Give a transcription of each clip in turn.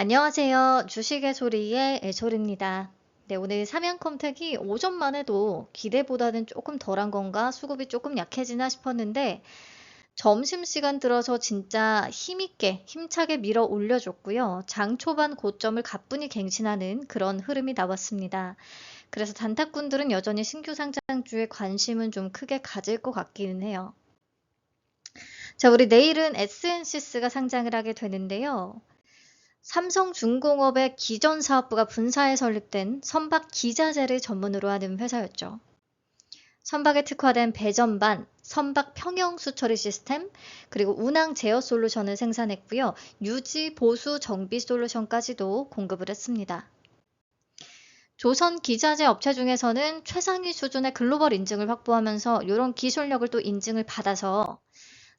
안녕하세요. 주식의 소리의 애솔입니다. 네, 오늘 삼양컴택이 오전만 해도 기대보다는 조금 덜한 건가 수급이 조금 약해지나 싶었는데 점심시간 들어서 진짜 힘있게 힘차게 밀어 올려줬고요. 장 초반 고점을 가뿐히 갱신하는 그런 흐름이 나왔습니다. 그래서 단타꾼들은 여전히 신규 상장주에 관심은 좀 크게 가질 것 같기는 해요. 자, 우리 내일은 SNCS가 상장을 하게 되는데요. 삼성중공업의 기존 사업부가 분사해 설립된 선박 기자재를 전문으로 하는 회사였죠. 선박에 특화된 배전반, 선박 평형 수처리 시스템, 그리고 운항 제어 솔루션을 생산했고요. 유지, 보수, 정비 솔루션까지도 공급을 했습니다. 조선 기자재 업체 중에서는 최상위 수준의 글로벌 인증을 확보하면서 이런 기술력을 또 인증을 받아서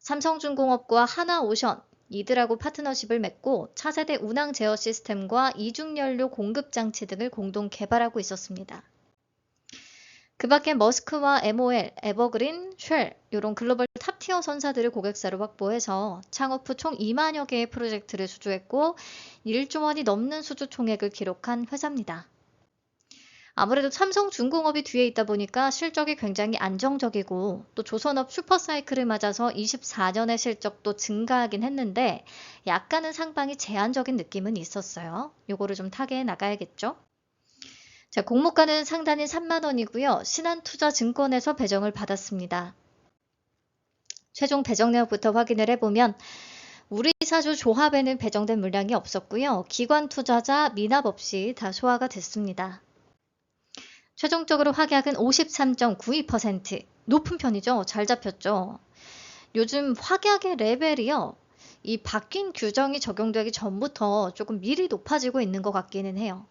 삼성중공업과 하나오션, 이들하고 파트너십을 맺고 차세대 운항 제어 시스템과 이중연료 공급 장치 등을 공동 개발하고 있었습니다. 그 밖에 머스크와 MOL, 에버그린, 쉘 이런 글로벌 탑티어 선사들을 고객사로 확보해서 창업 후 총 2만여 개의 프로젝트를 수주했고 1조 원이 넘는 수주 총액을 기록한 회사입니다. 아무래도 삼성중공업이 뒤에 있다 보니까 실적이 굉장히 안정적이고 또 조선업 슈퍼사이클을 맞아서 24년의 실적도 증가하긴 했는데 약간은 상방이 제한적인 느낌은 있었어요. 요거를 좀 타개해 나가야겠죠. 자, 공모가는 상단이 3만 원이고요. 신한투자증권에서 배정을 받았습니다. 최종 배정 내역부터 확인을 해보면 우리 사주 조합에는 배정된 물량이 없었고요. 기관 투자자 미납 없이 다 소화가 됐습니다. 최종적으로 확약은 53.92%. 높은 편이죠. 잘 잡혔죠. 요즘 확약의 레벨이요. 이 바뀐 규정이 적용되기 전부터 조금 미리 높아지고 있는 것 같기는 해요.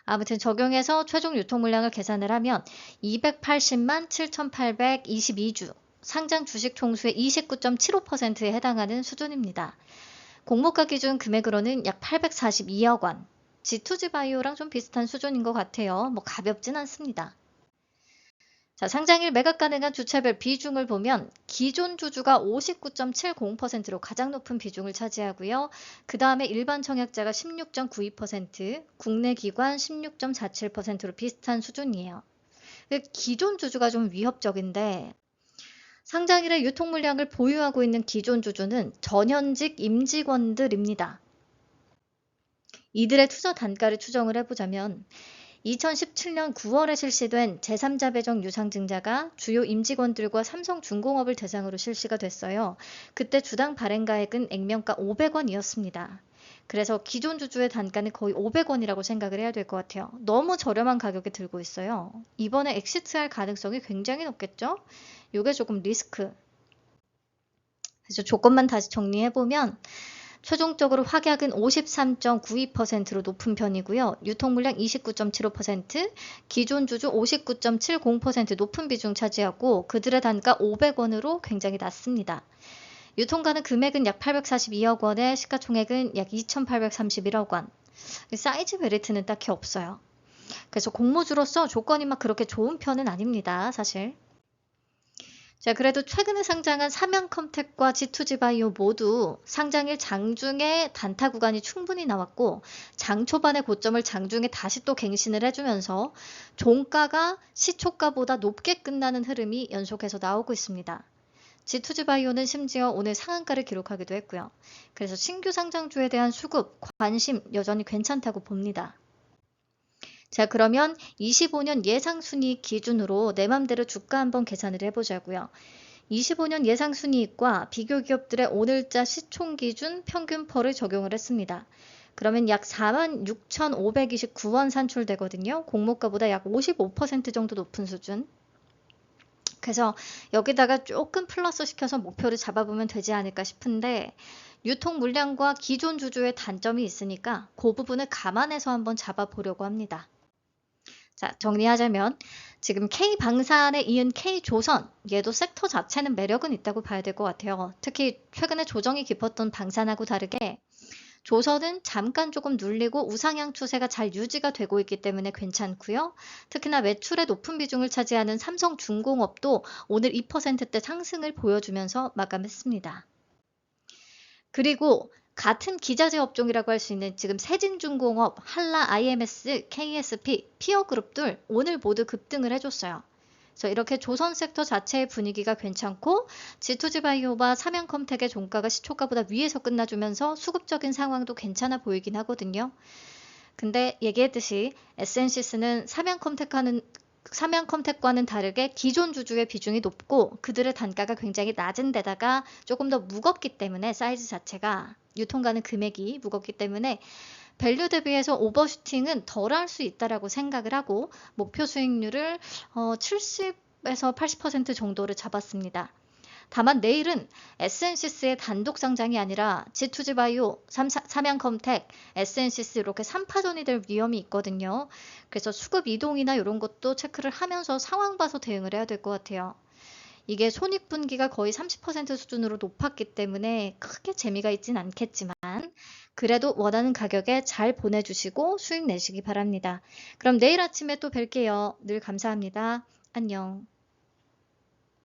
아무튼 적용해서 최종 유통 물량을 계산을 하면 280만 7,822주, 상장 주식 총수의 29.75%에 해당하는 수준입니다. 공모가 기준 금액으로는 약 842억 원. G2G 바이오랑 좀 비슷한 수준인 것 같아요. 뭐 가볍진 않습니다. 자, 상장일 매각 가능한 주체별 비중을 보면 기존 주주가 59.70%로 가장 높은 비중을 차지하고요. 그 다음에 일반 청약자가 16.92%, 국내 기관 16.47%로 비슷한 수준이에요. 기존 주주가 좀 위협적인데 상장일에 유통 물량을 보유하고 있는 기존 주주는 전현직 임직원들입니다. 이들의 투자 단가를 추정을 해보자면 2017년 9월에 실시된 제3자 배정 유상증자가 주요 임직원들과 삼성중공업을 대상으로 실시가 됐어요. 그때 주당 발행가액은 액면가 500원이었습니다. 그래서 기존 주주의 단가는 거의 500원이라고 생각을 해야 될 것 같아요. 너무 저렴한 가격에 들고 있어요. 이번에 엑시트할 가능성이 굉장히 높겠죠? 이게 조금 리스크. 그래서 조건만 다시 정리해보면 최종적으로 확약은 53.92%로 높은 편이고요. 유통물량 29.75%, 기존 주주 59.70% 높은 비중 차지하고 그들의 단가 500원으로 굉장히 낮습니다. 유통가는 금액은 약 842억 원에 시가총액은 약 2,831억 원. 사이즈 메리트는 딱히 없어요. 그래서 공모주로서 조건이 막 그렇게 좋은 편은 아닙니다. 사실. 자, 그래도 최근에 상장한 삼양컴택과 G2G 바이오 모두 상장일 장중에 단타 구간이 충분히 나왔고 장 초반의 고점을 장중에 다시 또 갱신을 해주면서 종가가 시초가보다 높게 끝나는 흐름이 연속해서 나오고 있습니다. G2G 바이오는 심지어 오늘 상한가를 기록하기도 했고요. 그래서 신규 상장주에 대한 수급, 관심 여전히 괜찮다고 봅니다. 자, 그러면 25년 예상순이익 기준으로 내 맘대로 주가 한번 계산을 해보자고요. 25년 예상순이익과 비교 기업들의 오늘자 시총 기준 평균 펄을 적용을 했습니다. 그러면 약 46,529원 산출되거든요. 공모가보다 약 55% 정도 높은 수준. 그래서 여기다가 조금 플러스 시켜서 목표를 잡아보면 되지 않을까 싶은데 유통 물량과 기존 주주의 단점이 있으니까 그 부분을 감안해서 한번 잡아보려고 합니다. 자, 정리하자면 지금 K방산에 이은 K조선, 얘도 섹터 자체는 매력은 있다고 봐야 될 것 같아요. 특히 최근에 조정이 깊었던 방산하고 다르게 조선은 잠깐 조금 눌리고 우상향 추세가 잘 유지가 되고 있기 때문에 괜찮고요. 특히나 매출의 높은 비중을 차지하는 삼성중공업도 오늘 2%대 상승을 보여주면서 마감했습니다. 그리고 같은 기자재 업종이라고 할 수 있는 지금 세진중공업, 한라 IMS, KSP, 피어그룹들 오늘 모두 급등을 해줬어요. 그래서 이렇게 조선 섹터 자체의 분위기가 괜찮고 G2G바이오와 삼양컴텍의 종가가 시초가보다 위에서 끝나주면서 수급적인 상황도 괜찮아 보이긴 하거든요. 근데 얘기했듯이 SNCS는 삼양컴텍과는 다르게 기존 주주의 비중이 높고 그들의 단가가 굉장히 낮은 데다가 조금 더 무겁기 때문에 사이즈 자체가 유통가는 금액이 무겁기 때문에 밸류 대비해서 오버슈팅은 덜 할 수 있다라고 생각을 하고 목표 수익률을 70에서 80% 정도를 잡았습니다. 다만 내일은 SNCS의 단독 상장이 아니라 G2G바이오, 삼양컴텍, SNCS 이렇게 3파전이 될 위험이 있거든요. 그래서 수급 이동이나 이런 것도 체크를 하면서 상황 봐서 대응을 해야 될 것 같아요. 이게 손익분기가 거의 30% 수준으로 높았기 때문에 크게 재미가 있진 않겠지만 그래도 원하는 가격에 잘 보내주시고 수익 내시기 바랍니다. 그럼 내일 아침에 또 뵐게요. 늘 감사합니다. 안녕.